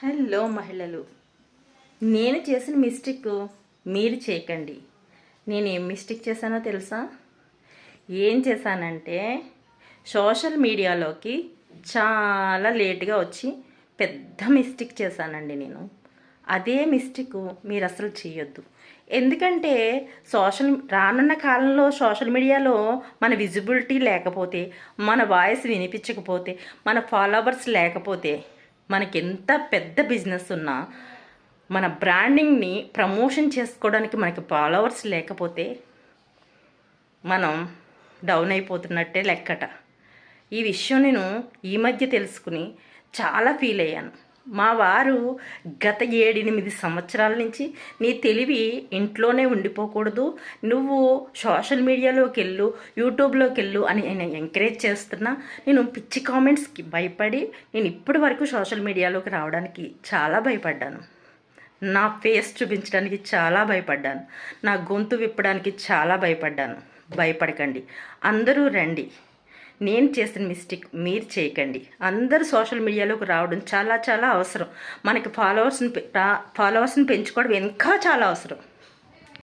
Hello మహిళలు, నేను చేసిన మిస్టేక్ మీరు చేయకండి. నేను ఏం మిస్టేక్ చేశానో తెలుసా? ఏం చేశానంటే సోషల్ మీడియాలోకి చాలా లేట్గా వచ్చి పెద్ద మిస్టేక్ చేశానండి నేను. అదే మిస్టేక్ మీరు అసలు చేయొద్దు. ఎందుకంటే రానున్న కాలంలో సోషల్ మీడియాలో మన విజిబిలిటీ లేకపోతే, మన వాయిస్ వినిపించకపోతే, మన ఫాలోవర్స్ లేకపోతే, మనకి ఎంత పెద్ద బిజినెస్ ఉన్నా మన బ్రాండింగ్ని ప్రమోషన్ చేసుకోవడానికి మనకి ఫాలోవర్స్ లేకపోతే మనం డౌన్ అయిపోతున్నట్టే లెక్కట. ఈ విషయం నేను ఈ మధ్య తెలుసుకుని చాలా ఫీల్ అయ్యాను. మా వారు గత 7-8 సంవత్సరాల నుంచి నీ తెలివి ఇంట్లోనే ఉండిపోకూడదు, నువ్వు సోషల్ మీడియాలోకి వెళ్ళు, యూట్యూబ్లోకి వెళ్ళు అని నేను ఎంకరేజ్ చేస్తున్నా. నేను పిచ్చి కామెంట్స్కి భయపడి నేను ఇప్పటి వరకు సోషల్ మీడియాలోకి రావడానికి చాలా భయపడ్డాను. నా ఫేస్ చూపించడానికి చాలా భయపడ్డాను. నా గొంతు విప్పడానికి చాలా భయపడ్డాను. భయపడకండి, అందరూ రండి. నేను చేసిన మిస్టేక్ మీరు చేయకండి. అందరూ సోషల్ మీడియాలోకి రావడం చాలా చాలా అవసరం. మనకి ఫాలోవర్స్ని పెంచుకోవడం ఇంకా చాలా అవసరం.